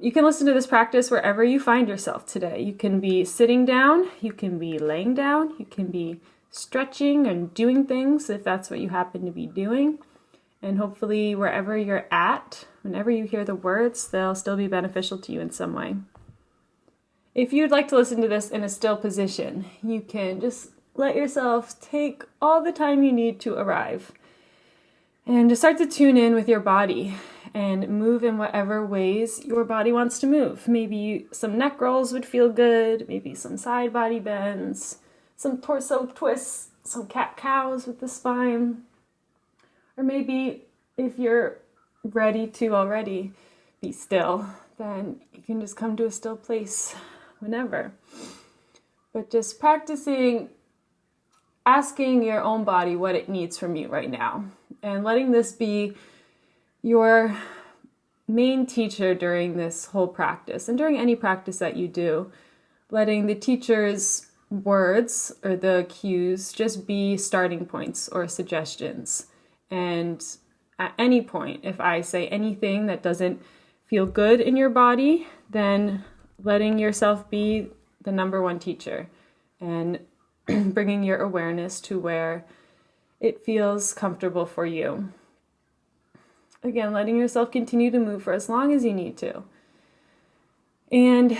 You can listen to this practice wherever you find yourself today. You can be sitting down, you can be laying down, you can be stretching and doing things if that's what you happen to be doing. And hopefully wherever you're at, whenever you hear the words, they'll still be beneficial to you in some way. If you'd like to listen to this in a still position, you can just let yourself take all the time you need to arrive and just start to tune in with your body and move in whatever ways your body wants to move. Maybe some neck rolls would feel good, maybe some side body bends, some torso twists, some cat-cows with the spine. Or maybe if you're ready to already be still, then you can just come to a still place whenever. But just practicing asking your own body what it needs from you right now and letting this be your main teacher during this whole practice and during any practice that you do, letting the teacher's words or the cues just be starting points or suggestions. And at any point, if I say anything that doesn't feel good in your body, then letting yourself be the number one teacher and bringing your awareness to where it feels comfortable for you. Again, letting yourself continue to move for as long as you need to. And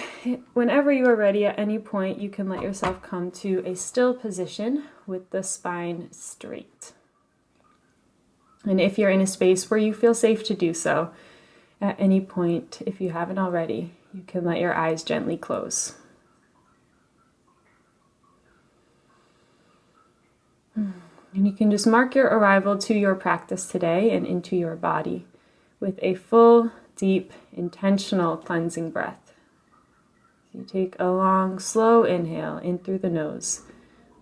whenever you are ready at any point, you can let yourself come to a still position with the spine straight. And if you're in a space where you feel safe to do so, at any point, if you haven't already, you can let your eyes gently close. And you can just mark your arrival to your practice today and into your body with a full, deep, intentional cleansing breath. You take a long, slow inhale in through the nose,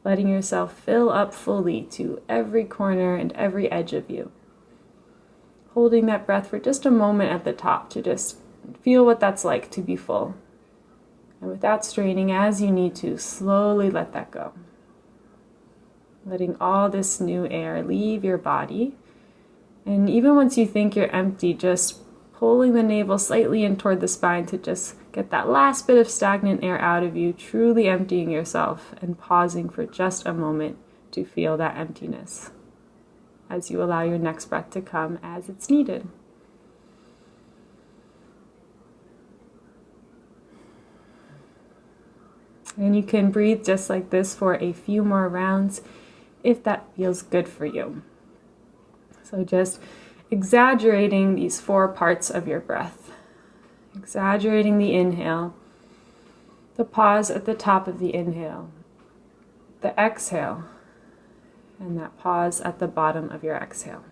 letting yourself fill up fully to every corner and every edge of you. Holding that breath for just a moment at the top to just feel what that's like to be full. And without straining, as you need to, slowly let that go. Letting all this new air leave your body. And even once you think you're empty, just pulling the navel slightly in toward the spine to just get that last bit of stagnant air out of you, truly emptying yourself and pausing for just a moment to feel that emptiness as you allow your next breath to come as it's needed. And you can breathe just like this for a few more rounds if that feels good for you. So just exaggerating these 4 parts of your breath. Exaggerating the inhale, the pause at the top of the inhale, the exhale, and that pause at the bottom of your exhale.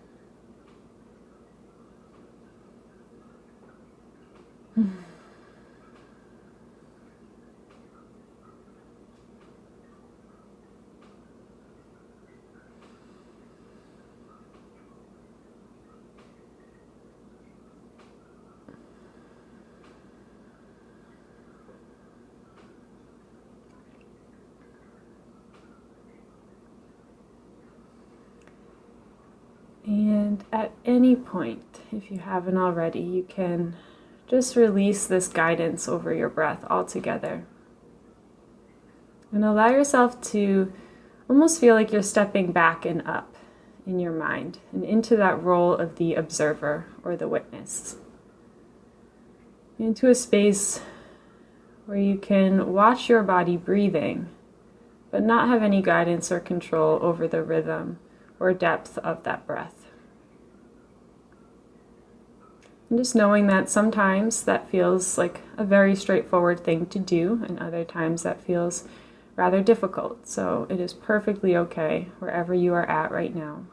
And at any point, if you haven't already, you can just release this guidance over your breath altogether. And allow yourself to almost feel like you're stepping back and up in your mind and into that role of the observer or the witness. Into a space where you can watch your body breathing, but not have any guidance or control over the rhythm or depth of that breath. And just knowing that sometimes that feels like a very straightforward thing to do, and other times that feels rather difficult. So it is perfectly okay wherever you are at right now.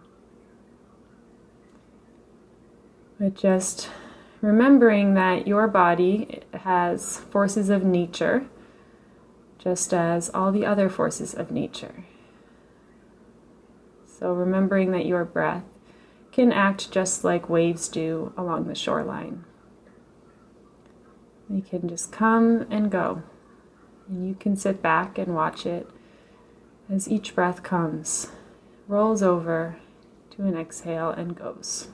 But just remembering that your body has forces of nature, just as all the other forces of nature. So remembering that your breath can act just like waves do along the shoreline. They can just come and go, and you can sit back and watch it as each breath comes, rolls over to an exhale and goes.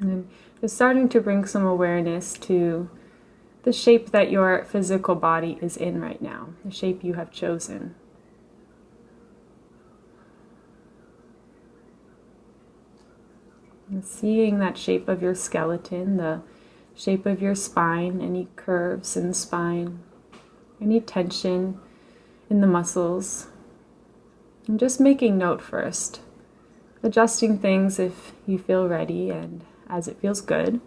And just starting to bring some awareness to the shape that your physical body is in right now, the shape you have chosen. And seeing that shape of your skeleton, the shape of your spine, any curves in the spine, any tension in the muscles. And just making note first, adjusting things if you feel ready and as it feels good,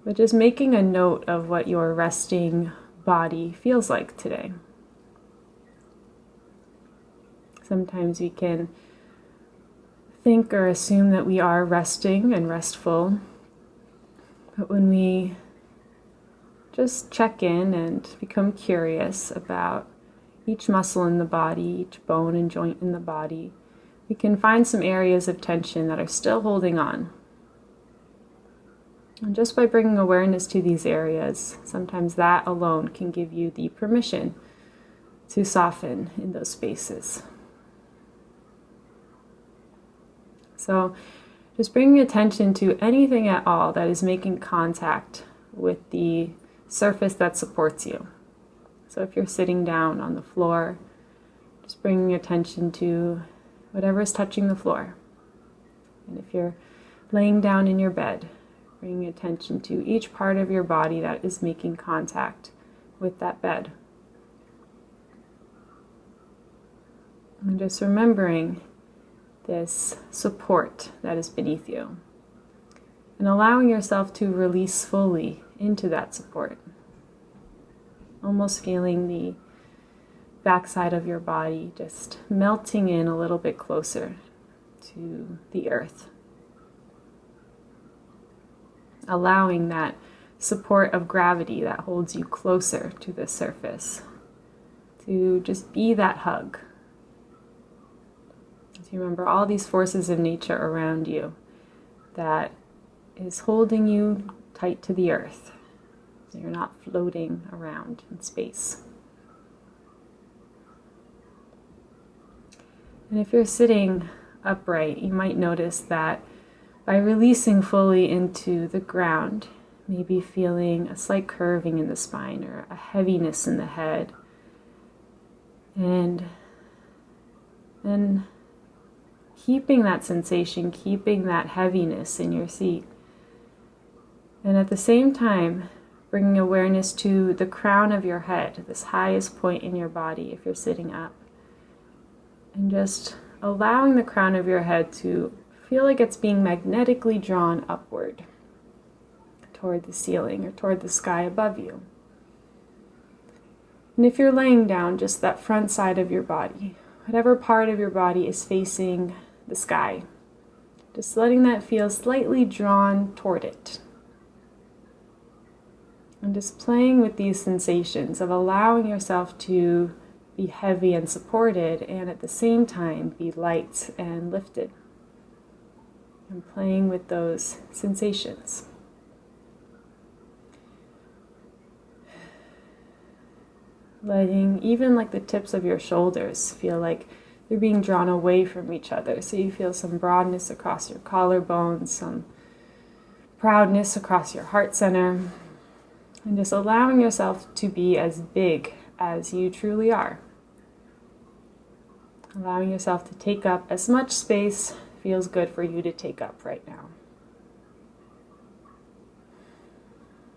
but just making a note of what your resting body feels like today. Sometimes we can think or assume that we are resting and restful, but when we just check in and become curious about each muscle in the body, each bone and joint in the body, we can find some areas of tension that are still holding on. And just by bringing awareness to these areas, sometimes that alone can give you the permission to soften in those spaces. So just bringing attention to anything at all that is making contact with the surface that supports you. So if you're sitting down on the floor, just bringing attention to whatever is touching the floor. And if you're laying down in your bed, bringing attention to each part of your body that is making contact with that bed. And just remembering this support that is beneath you. And allowing yourself to release fully into that support. Almost feeling the backside of your body just melting in a little bit closer to the earth. Allowing that support of gravity that holds you closer to the surface to just be that hug. As you remember all these forces of nature around you that is holding you tight to the earth, so you're not floating around in space. And if you're sitting upright, you might notice that by releasing fully into the ground, maybe feeling a slight curving in the spine or a heaviness in the head, and then keeping that sensation, keeping that heaviness in your seat. And at the same time, bringing awareness to the crown of your head, this highest point in your body if you're sitting up. And just allowing the crown of your head to feel like it's being magnetically drawn upward toward the ceiling or toward the sky above you. And if you're laying down, just that front side of your body, whatever part of your body is facing the sky, just letting that feel slightly drawn toward it. And just playing with these sensations of allowing yourself to be heavy and supported and at the same time be light and lifted. And playing with those sensations. Letting even like the tips of your shoulders feel like they're being drawn away from each other. So you feel some broadness across your collarbones, some proudness across your heart center. And just allowing yourself to be as big as you truly are. Allowing yourself to take up as much space feels good for you to take up right now.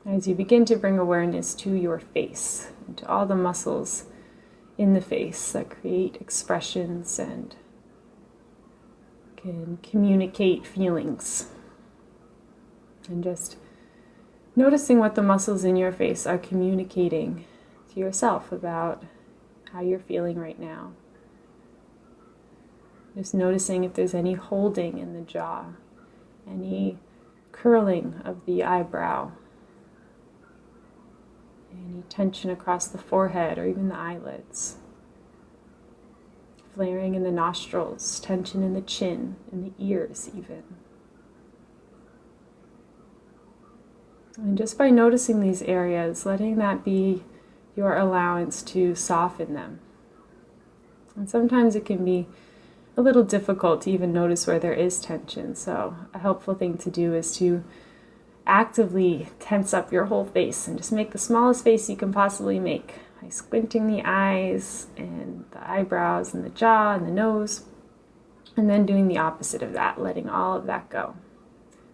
As you begin to bring awareness to your face and to all the muscles in the face that create expressions and can communicate feelings. And just noticing what the muscles in your face are communicating to yourself about how you're feeling right now. Just noticing if there's any holding in the jaw, any curling of the eyebrow, any tension across the forehead or even the eyelids, flaring in the nostrils, tension in the chin, in the ears even. And just by noticing these areas, letting that be your allowance to soften them. And sometimes it can be a little difficult to even notice where there is tension. So a helpful thing to do is to actively tense up your whole face and just make the smallest face you can possibly make by squinting the eyes and the eyebrows and the jaw and the nose, and then doing the opposite of that, letting all of that go.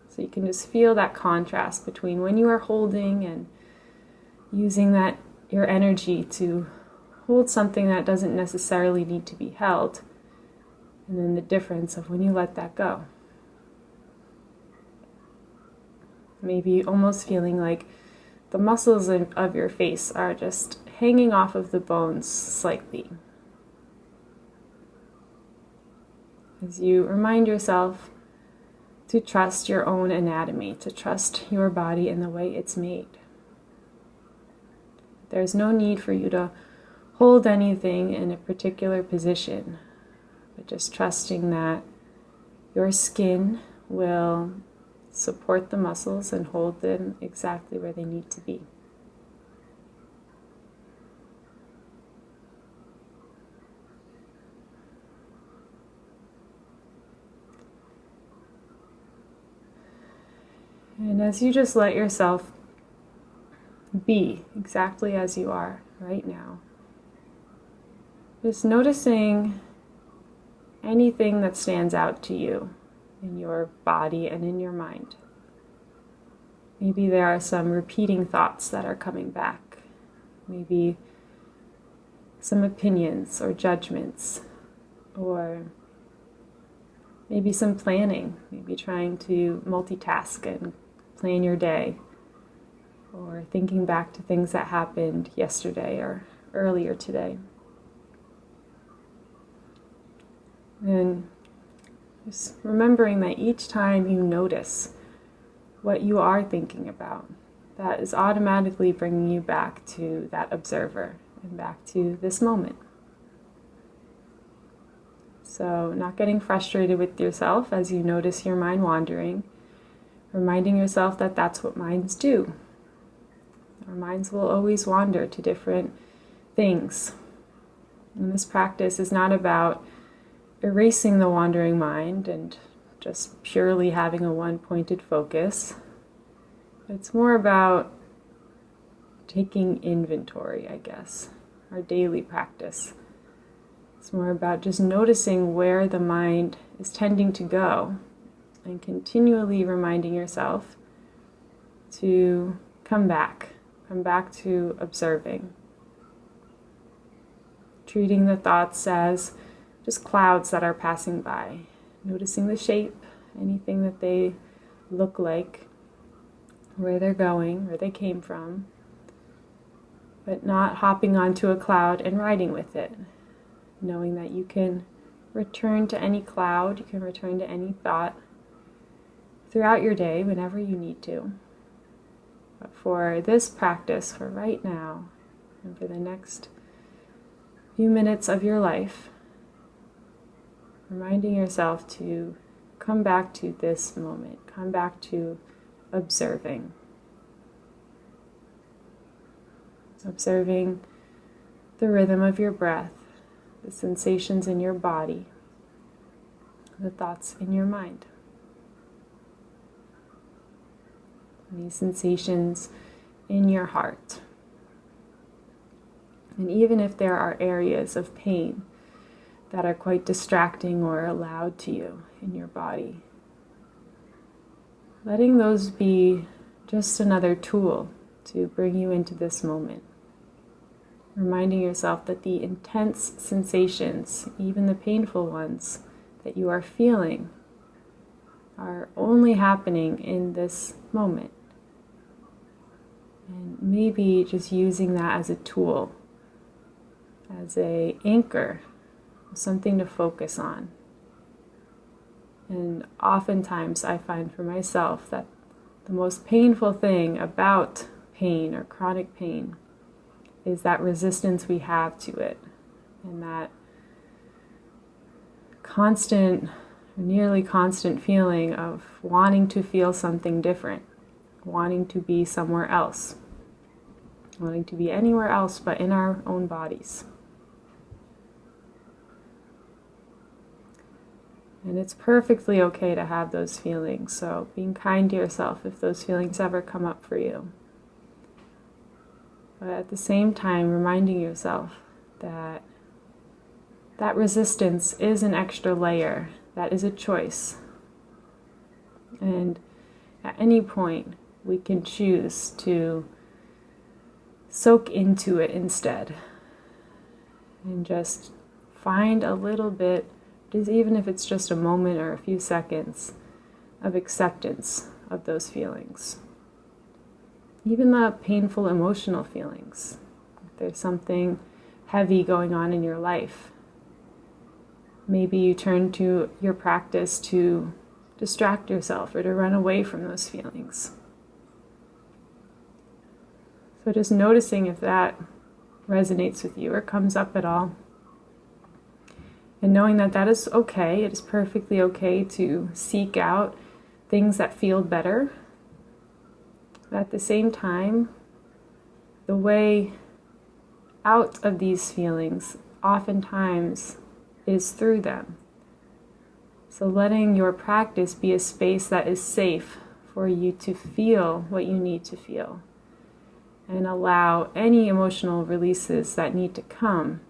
So you can just feel that contrast between when you are holding and using that your energy to hold something that doesn't necessarily need to be held, and then the difference of when you let that go. Maybe almost feeling like the muscles of your face are just hanging off of the bones slightly. As you remind yourself to trust your own anatomy, to trust your body and the way it's made. There's no need for you to hold anything in a particular position, but just trusting that your skin will support the muscles and hold them exactly where they need to be. And as you just let yourself be exactly as you are right now, just noticing anything that stands out to you in your body and in your mind. Maybe there are some repeating thoughts that are coming back. Maybe some opinions or judgments, or maybe some planning, maybe trying to multitask and plan your day, or thinking back to things that happened yesterday or earlier today. And just remembering that each time you notice what you are thinking about, that is automatically bringing you back to that observer and back to this moment. So not getting frustrated with yourself as you notice your mind wandering, reminding yourself that that's what minds do. Our minds will always wander to different things. And this practice is not about erasing the wandering mind and just purely having a one-pointed focus. It's more about taking inventory, I guess, our daily practice. It's more about just noticing where the mind is tending to go and continually reminding yourself to come back to observing. Treating the thoughts as just clouds that are passing by, noticing the shape, anything that they look like, where they're going, where they came from, but not hopping onto a cloud and riding with it, knowing that you can return to any cloud, you can return to any thought throughout your day whenever you need to. But for this practice, for right now, and for the next few minutes of your life, reminding yourself to come back to this moment, come back to observing. Observing the rhythm of your breath, the sensations in your body, the thoughts in your mind. These sensations in your heart. And even if there are areas of pain that are quite distracting or loud to you in your body, letting those be just another tool to bring you into this moment. Reminding yourself that the intense sensations, even the painful ones that you are feeling, are only happening in this moment. And maybe just using that as a tool, as an anchor, something to focus on. And oftentimes I find for myself that the most painful thing about pain or chronic pain is that resistance we have to it, and that constant, nearly constant feeling of wanting to feel something different, wanting to be somewhere else, wanting to be anywhere else but in our own bodies. And it's perfectly okay to have those feelings. So being kind to yourself if those feelings ever come up for you. But at the same time, reminding yourself that that resistance is an extra layer. That is a choice. And at any point, we can choose to soak into it instead. And just find a little bit, even if it's just a moment or a few seconds, of acceptance of those feelings. Even the painful emotional feelings. If there's something heavy going on in your life, maybe you turn to your practice to distract yourself or to run away from those feelings. So just noticing if that resonates with you or comes up at all. And knowing that that is okay. It is perfectly okay to seek out things that feel better. But at the same time, the way out of these feelings oftentimes is through them. So letting your practice be a space that is safe for you to feel what you need to feel. And allow any emotional releases that need to come.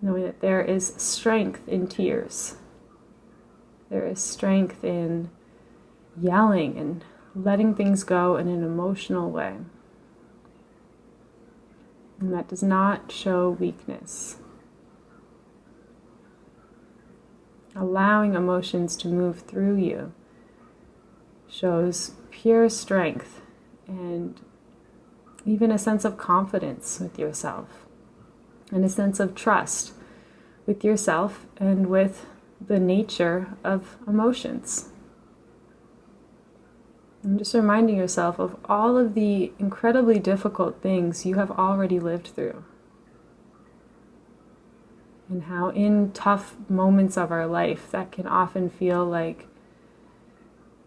Knowing that there is strength in tears. There is strength in yelling and letting things go in an emotional way. And that does not show weakness. Allowing emotions to move through you shows pure strength and even a sense of confidence with yourself and a sense of trust with yourself and with the nature of emotions. And just reminding yourself of all of the incredibly difficult things you have already lived through. And how in tough moments of our life that can often feel like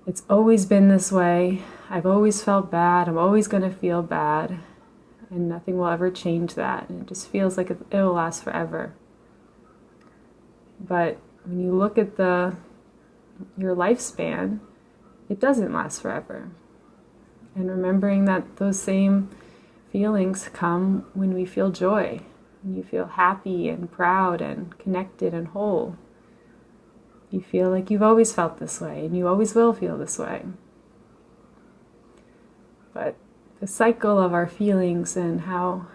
it's always been this way, I've always felt bad, I'm always going to feel bad, and nothing will ever change that. And it just feels like it will last forever. But when you look at your lifespan, it doesn't last forever. And remembering that those same feelings come when we feel joy, when you feel happy and proud and connected and whole. You feel like you've always felt this way, and you always will feel this way. But the cycle of our feelings and how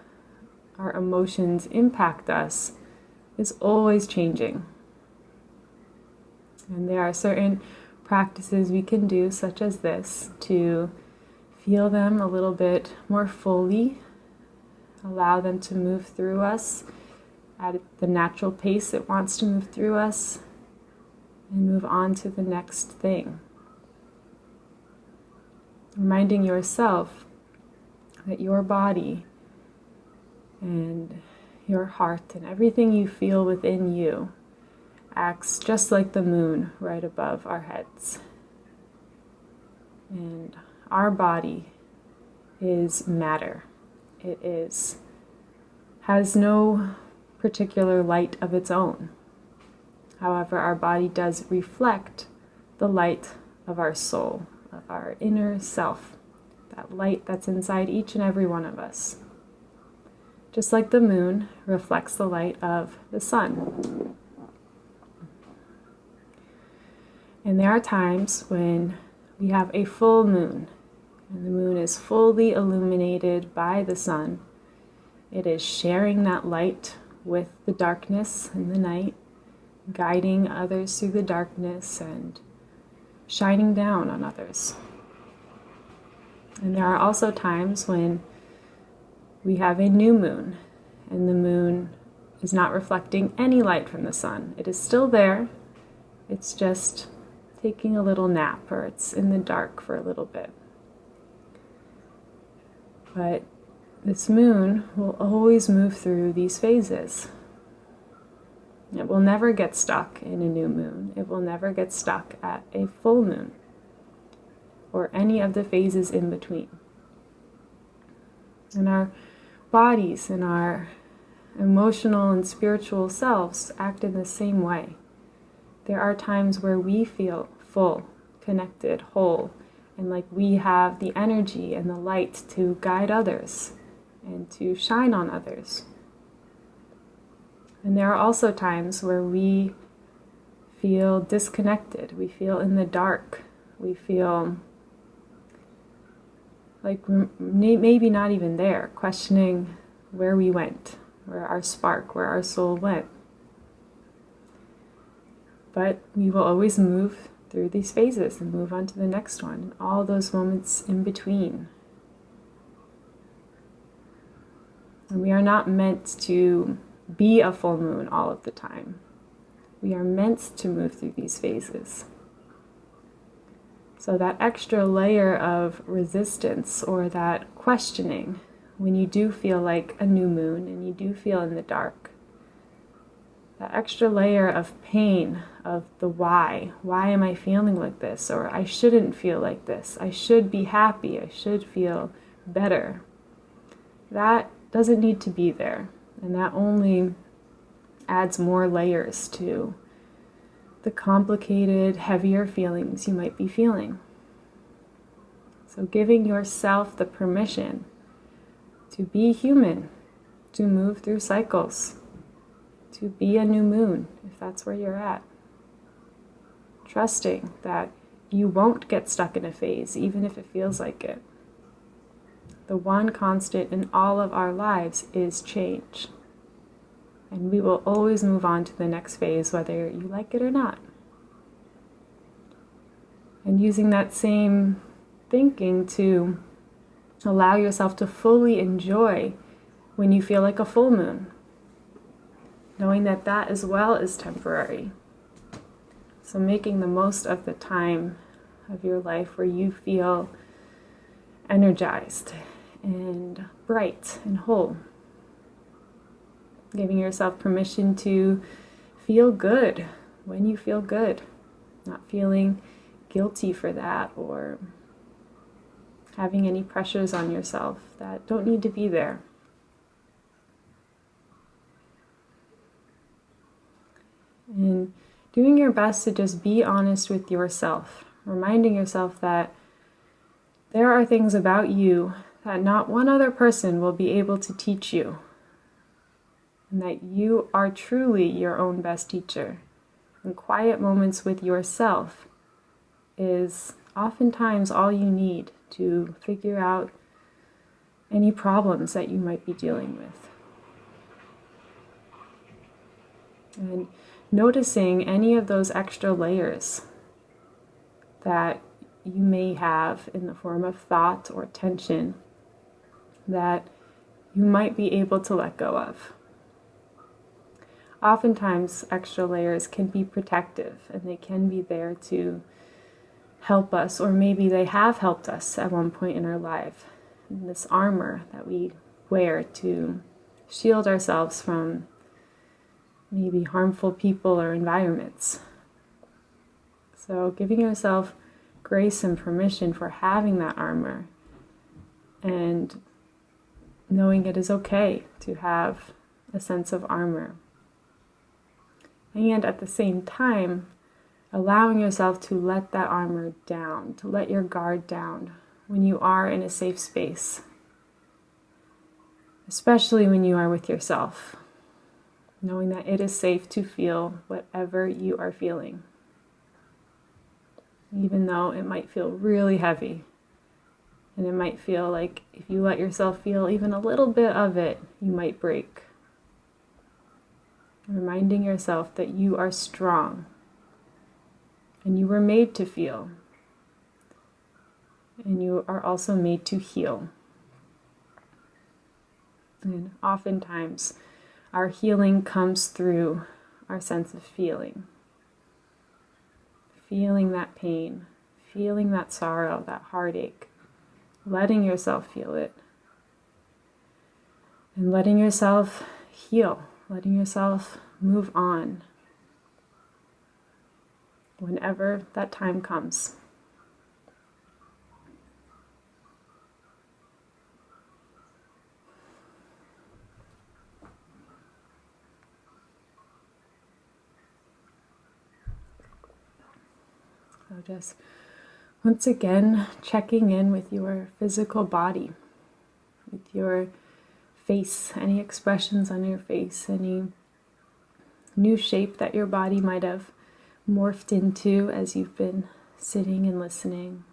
our emotions impact us is always changing. And there are certain practices we can do, such as this, to feel them a little bit more fully, allow them to move through us at the natural pace it wants to move through us, and move on to the next thing. Reminding yourself that your body and your heart and everything you feel within you acts just like the moon right above our heads. And our body is matter. It has no particular light of its own. However, our body does reflect the light of our soul, of our inner self, that light that's inside each and every one of us. Just like the moon reflects the light of the sun. And there are times when we have a full moon, and the moon is fully illuminated by the sun. It is sharing that light with the darkness in the night, guiding others through the darkness and shining down on others. And there are also times when we have a new moon, and the moon is not reflecting any light from the sun. It is still there, it's just taking a little nap, or it's in the dark for a little bit. But this moon will always move through these phases. It will never get stuck in a new moon. It will never get stuck at a full moon or any of the phases in between. And our bodies and our emotional and spiritual selves act in the same way. there are times where we feel full, connected, whole, and like we have the energy and the light to guide others and to shine on others. And there are also times where we feel disconnected, we feel in the dark, we feel like maybe not even there, questioning where we went, where our spark, where our soul went. But we will always move through these phases and move on to the next one, and all those moments in between. And we are not meant to be a full moon all of the time. We are meant to move through these phases. So that extra layer of resistance or that questioning, when you do feel like a new moon and you do feel in the dark, that extra layer of pain, of the why am I feeling like this? Or I shouldn't feel like this. I should be happy. I should feel better. That doesn't need to be there. And that only adds more layers to the complicated, heavier feelings you might be feeling. So giving yourself the permission to be human, to move through cycles, to be a new moon, if that's where you're at. Trusting that you won't get stuck in a phase, even if it feels like it. The one constant in all of our lives is change. And we will always move on to the next phase, whether you like it or not. And using that same thinking to allow yourself to fully enjoy when you feel like a full moon, knowing that that as well is temporary. So making the most of the time of your life where you feel energized and bright and whole. Giving yourself permission to feel good when you feel good. Not feeling guilty for that or having any pressures on yourself that don't need to be there. And doing your best to just be honest with yourself, reminding yourself that there are things about you that not one other person will be able to teach you, and that you are truly your own best teacher. And quiet moments with yourself is oftentimes all you need to figure out any problems that you might be dealing with. And noticing any of those extra layers that you may have in the form of thought or tension that you might be able to let go of. Oftentimes, extra layers can be protective and they can be there to help us, or maybe they have helped us at one point in our life. This armor that we wear to shield ourselves from maybe harmful people or environments. So giving yourself grace and permission for having that armor and knowing it is okay to have a sense of armor. And at the same time, allowing yourself to let that armor down, to let your guard down when you are in a safe space, especially when you are with yourself, knowing that it is safe to feel whatever you are feeling, even though it might feel really heavy, and it might feel like if you let yourself feel even a little bit of it, you might break. Reminding yourself that you are strong and you were made to feel, and you are also made to heal. And oftentimes our healing comes through our sense of feeling that pain, feeling that sorrow, that heartache, letting yourself feel it, and letting yourself heal, letting yourself move on whenever that time comes. just once again checking in with your physical body, with your face, any expressions on your face, any new shape that your body might have morphed into as you've been sitting and listening.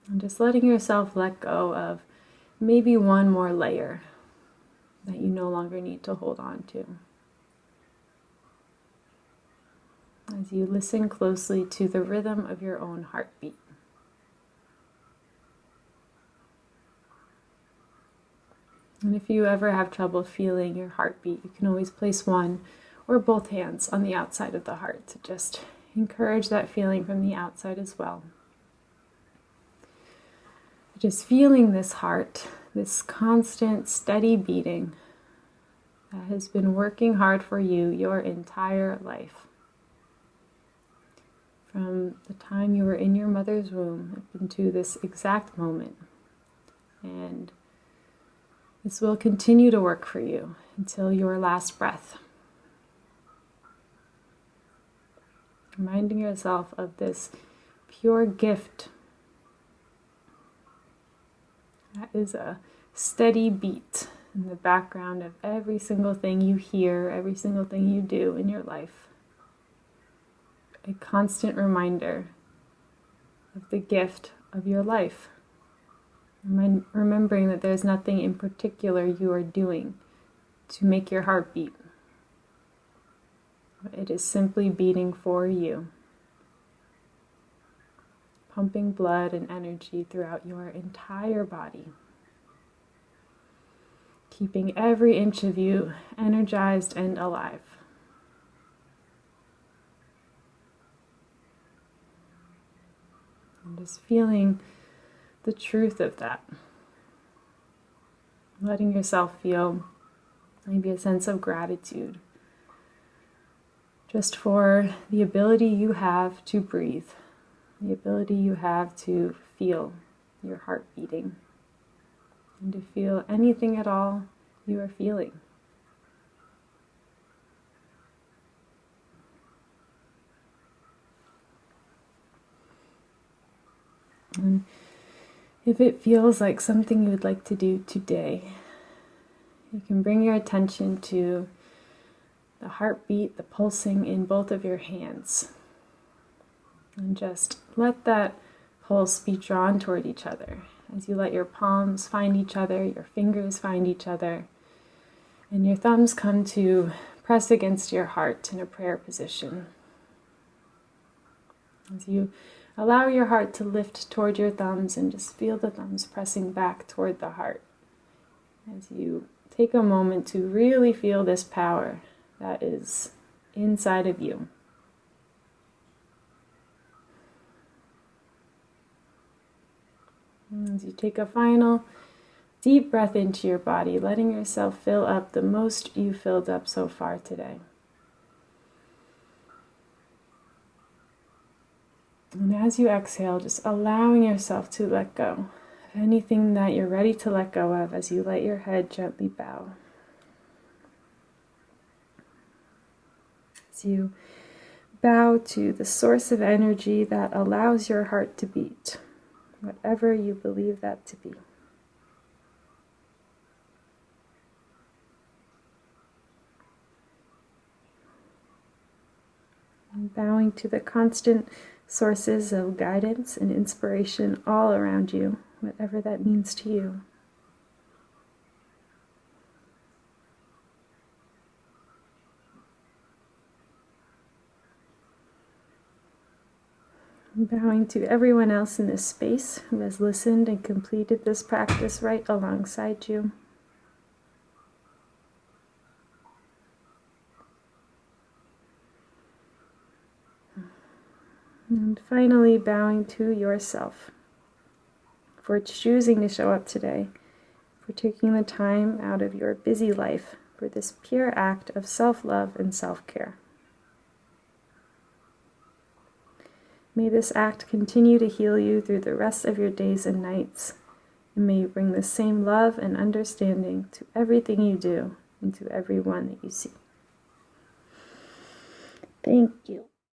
And just letting yourself let go of maybe one more layer that you no longer need to hold on to. As you listen closely to the rhythm of your own heartbeat. And if you ever have trouble feeling your heartbeat, you can always place one or both hands on the outside of the heart to just encourage that feeling from the outside as well. Just feeling this heart, this constant, steady beating that has been working hard for you your entire life. From the time you were in your mother's womb up into this exact moment. And this will continue to work for you until your last breath. Reminding yourself of this pure gift that is a steady beat in the background of every single thing you hear, every single thing you do in your life. A constant reminder of the gift of your life. Remembering that there's nothing in particular you are doing to make your heart beat. It is simply beating for you, pumping blood and energy throughout your entire body, keeping every inch of you energized and alive. And just feeling the truth of that. Letting yourself feel maybe a sense of gratitude just for the ability you have to breathe, the ability you have to feel your heart beating, and to feel anything at all you are feeling. And if it feels like something you would like to do today, you can bring your attention to the heartbeat, the pulsing in both of your hands. And just let that pulse be drawn toward each other as you let your palms find each other, your fingers find each other, and your thumbs come to press against your heart in a prayer position. As you allow your heart to lift toward your thumbs and just feel the thumbs pressing back toward the heart. As you take a moment to really feel this power that is inside of you. And as you take a final deep breath into your body, letting yourself fill up the most you filled up so far today. And as you exhale, just allowing yourself to let go of anything that you're ready to let go of as you let your head gently bow. As you bow to the source of energy that allows your heart to beat, whatever you believe that to be. And bowing to the constant sources of guidance and inspiration all around you, whatever that means to you. And bowing to everyone else in this space who has listened and completed this practice right alongside you. And finally, bowing to yourself for choosing to show up today, for taking the time out of your busy life for this pure act of self-love and self-care. May this act continue to heal you through the rest of your days and nights, and may you bring the same love and understanding to everything you do and to everyone that you see. Thank you.